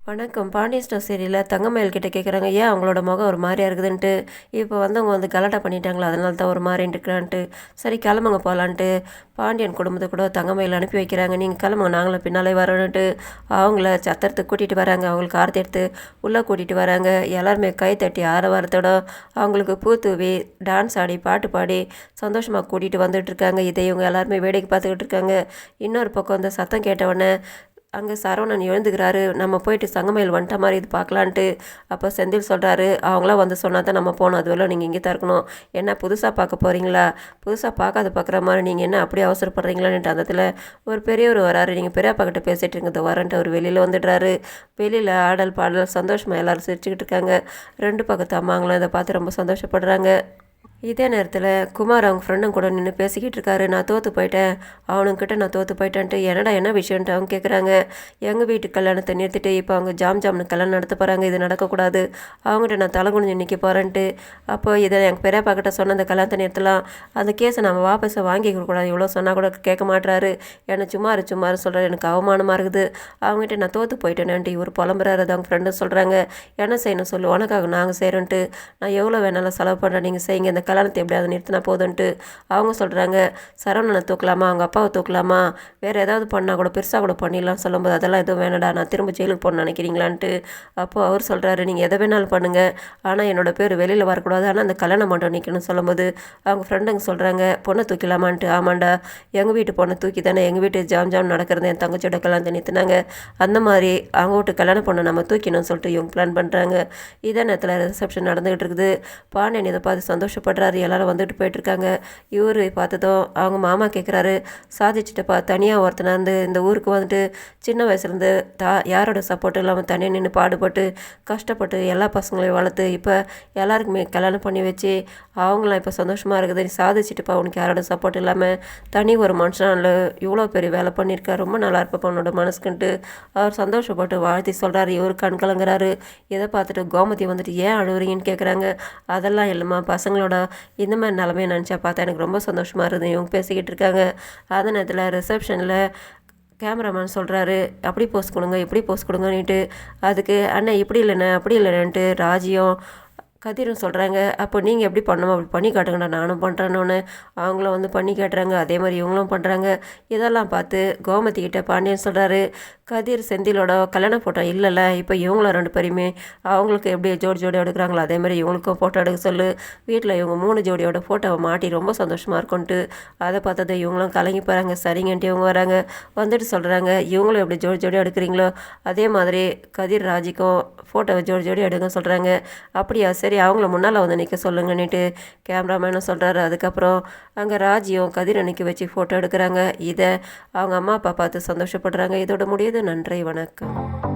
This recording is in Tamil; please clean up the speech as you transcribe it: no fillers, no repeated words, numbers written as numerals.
வணக்கம். பாண்டியன் ஸ்டோர் சீரியல்ல தங்கமயில் கிட்ட கேட்குறாங்க, ஏன் அவங்களோட முகம் ஒரு மாரியா இருக்குதுன்ட்டு. இப்போ அவங்க கலாட்டா பண்ணிட்டாங்களா, அதனால தான் ஒரு மாரின்ட்டு இருக்கிறான்ட்டு. சரி கிளம்புங்க போகலான்ட்டு பாண்டியன் குடும்பத்தை கூட தங்கமயில் அனுப்பி வைக்கிறாங்க. நீங்கள் கிளம்புங்க, நாங்களும் பின்னாலே வரோன்ட்டு அவங்கள சத்திரத்துக்கு கூட்டிகிட்டு வராங்க. அவங்களுக்கு ஆரத்தி எடுத்து உள்ளே கூட்டிகிட்டு வராங்க. எல்லாருமே கை தட்டி ஆரவாரத்தோட அவங்களுக்கு பூ தூவி டான்ஸ் ஆடி பாட்டு பாடி சந்தோஷமாக கூட்டிகிட்டு வந்துட்டுருக்காங்க. இதை இவங்க எல்லாருமே வேடிக்கை பார்த்துக்கிட்டு இருக்காங்க. இன்னொரு பக்கம் இந்த சத்தம் கேட்டவுடனே அங்கே சரவணன் எழுந்துக்கிறாரு. நம்ம போயிட்டு சங்கமயில் வந்துட்ட மாதிரி இது பார்க்கலான்ட்டு. அப்போ செந்தில் சொல்கிறாரு, அவங்களாம் வந்து சொன்னால் தான் நம்ம போகணும், அதுவரை நீங்கள் இங்கே தான் இருக்கணும். என்ன புதுசாக பார்க்க போகிறீங்களா? புதுசாக பார்க்குற மாதிரி நீங்கள் என்ன அப்படியே அவசரப்படுறீங்களான்ட்டு அந்த இடத்துல ஒரு பெரியவர் வராரு. நீங்கள் பெரியப்பா கிட்ட பேசிகிட்டு இருக்கிறது வரன்ட்டு அவர் வெளியில் வந்துடுறாரு. வெளியில் ஆடல் பாடல் சந்தோஷமாக எல்லோரும் சிரிச்சுக்கிட்டு இருக்காங்க. ரெண்டு பக்கத்து அம்மாங்களும் இதை பார்த்து ரொம்ப சந்தோஷப்படுறாங்க. இதே நேரத்தில் குமார் அவங்க ஃப்ரெண்டும் கூட நின்று பேசிக்கிட்டு இருக்காரு. நான் தோற்று போயிட்டேன், அவனுங்கிட்ட நான் தோற்று போயிட்டேன்ட்டு. என்னடா என்ன விஷயன்ட்டு அவங்க கேட்குறாங்க. எங்கள் வீட்டு கல்யாணத்தை நிறுத்திட்டு இப்போ அவங்க ஜாம்னு கல்யாணம் நடத்த போகிறாங்க, இது நடக்கக்கூடாது, அவங்ககிட்ட நான் தலை குனிஞ்சு நிற்க போகிறேன்ட்டு. அப்போ இதை எங்கள் பெரியப்பா கிட்ட சொன்ன அந்த கல்யாணத்தை நிறுத்தலாம், அந்த கேஸை நம்ம வாபஸை வாங்கிக்கூடாது, இவ்வளோ சொன்னால் கூட கேட்க மாட்டுறாரு. என்னை சும்மாரு சொல்கிறார். எனக்கு அவமானமாக இருக்குது, அவங்ககிட்ட நான் தோற்று போயிட்டேன்ட்டு இவர் புலம்புறாரு. அது அவங்க ஃப்ரெண்டு சொல்கிறாங்க, என்ன செய்யணும் சொல்லு, உனக்காக நாங்கள் செய்கிறோன்ட்டு, நான் எவ்வளோ வேணாலும் செலவு பண்ணுறேன், நீங்கள் செய்யுங்க, இந்த கல்யாணத்தை எப்படியாவது நிறுத்தினா போதுன்ட்டு. அவங்க சொல்கிறாங்க, சரவணனை தூக்கலாமா, அவங்க அப்பாவை தூக்கலாமா, வேறு ஏதாவது பண்ணால் கூட பெருசாக கூட பண்ணிடலாம்னு சொல்லும்போது, அதெல்லாம் எதுவும் வேணடா, நான் திரும்ப ஜெயிலுக்கு போகணும்னு நினைக்கிறீங்களான்ட்டு. அப்போது அவர் சொல்கிறாரு, நீங்கள் எதை வேணாலும் பண்ணுங்கள், ஆனால் என்னோடய பேர் வெளியில் வரக்கூடாது, ஆனால் அந்த கல்யாணம் மட்டும் நிற்கணும்னு சொல்லும்போது அவங்க ஃப்ரெண்டுங்க சொல்கிறாங்க, பொண்ணை தூக்கலாமான்ட்டு. ஆமாண்டா, எங்கள் வீட்டு பொண்ணை தூக்கி தானே எங்கள் வீட்டு ஜாம் நடக்கிறது என் தங்கச்சியோட கல்யாணத்தை நிறுத்தினாங்க, அந்த மாதிரி அவங்க வீட்டு கல்யாணம் பொண்ணை நம்ம தூக்கணும்னு சொல்லிட்டு இவங்க பிளான் பண்ணுறாங்க. இதே நேரத்தில் ரிசப்ஷன் நடந்துகிட்டு இருக்குது. பாண்டியன் இதை பார்த்து சந்தோஷப்படுறாரு. எல்லாரும் வந்துட்டு போயிட்டுருக்காங்க. இவர் பார்த்ததும் அவங்க மாமா கேட்குறாரு, சாதிச்சுட்டப்பா, தனியாக ஒருத்தனை வந்து இந்த ஊருக்கு வந்துட்டு சின்ன வயசுலேருந்து யாரோட சப்போர்ட்டும் இல்லாமல் தனியாக நின்று பாடுபட்டு கஷ்டப்பட்டு எல்லா பசங்களையும் வளர்த்து இப்போ எல்லாருக்குமே கல்யாணம் பண்ணி வச்சு அவங்களாம் இப்போ சந்தோஷமாக இருக்குது. நீ சாதிச்சுட்டுப்பா, உனக்கு யாரோட சப்போர்ட் இல்லாமல் தனி ஒரு மனுஷனால இவ்வளோ பெரிய வேலை பண்ணியிருக்கா, ரொம்ப நல்லா இருப்பா உன்னோட மனசுக்குன்ட்டு அவர் சந்தோஷப்பட்டு வாழ்த்தி சொல்கிறாரு. இவர் கண் கலங்குறாரு. இதை பார்த்துட்டு கோமதி வந்துட்டு ஏன் அழுவுறீங்கன்னு கேட்குறாங்க. அதெல்லாம் இல்லைம்மா, பசங்களோட இந்த மாதிரி நிலமையை நினச்சா பார்த்தா எனக்கு ரொம்ப சந்தோஷமாக இருக்குது, இவங்க பேசிக்கிட்டு இருக்காங்க. அதே நேரத்தில் ரிசப்ஷனில் கேமராமேன் சொல்கிறாரு, அப்படி போஸ்ட் கொடுங்க இப்படி போஸ்ட் கொடுங்கன்னுட்டு. அதுக்கு அண்ணன் இப்படி இல்லைண்ணே அப்படி இல்லைன்ட்டு ராஜியும் கதிரும் சொல்கிறாங்க. அப்போ நீங்கள் எப்படி பண்ணணும் அப்படி பண்ணி காட்டுங்கண்ணா, நானும் பண்ணுறேன்னு அவங்களும் வந்து பண்ணி காட்டுறாங்க. அதே மாதிரி இவங்களும் பண்ணுறாங்க. இதெல்லாம் பார்த்து கோமதி கிட்ட பாண்டியன் சொல்கிறாரு, கதிர் செந்திலோட கல்யாண ஃபோட்டோ இல்லைல்ல, இப்போ இவங்களும் ரெண்டு பேருமே அவங்களுக்கு எப்படி ஜோடி எடுக்கிறாங்களோ அதே மாதிரி இவங்களுக்கும் ஃபோட்டோ எடுக்க சொல்லு, வீட்டில் இவங்க 3 ஜோடியோட ஃபோட்டோவை மாட்டி ரொம்ப சந்தோஷமாக இருக்கும்ன்ட்டு. அதை பார்த்தது இவங்களும் கலங்கி போகிறாங்க. சரிங்கன்ட்டு இவங்க வராங்க. வந்துட்டு சொல்கிறாங்க, இவங்களும் எப்படி ஜோடியாக எடுக்கிறீங்களோ அதே மாதிரி கதிர் ராஜிக்கும் ஃபோட்டோவை ஜோடி எடுங்க சொல்கிறாங்க. அப்படியா, சரி அவங்கள முன்னால் வந்து நிற்க சொல்லுங்கன்னுட்டு கேமராமேனும் சொல்கிறாரு. அதுக்கப்புறம் அங்கே ராஜியும் கதிர் நிற்க வச்சு ஃபோட்டோ எடுக்கிறாங்க. இதை அவங்க அம்மா அப்பா பார்த்து சந்தோஷப்படுறாங்க. இதோட முடியுது. நன்றி, வணக்கம்.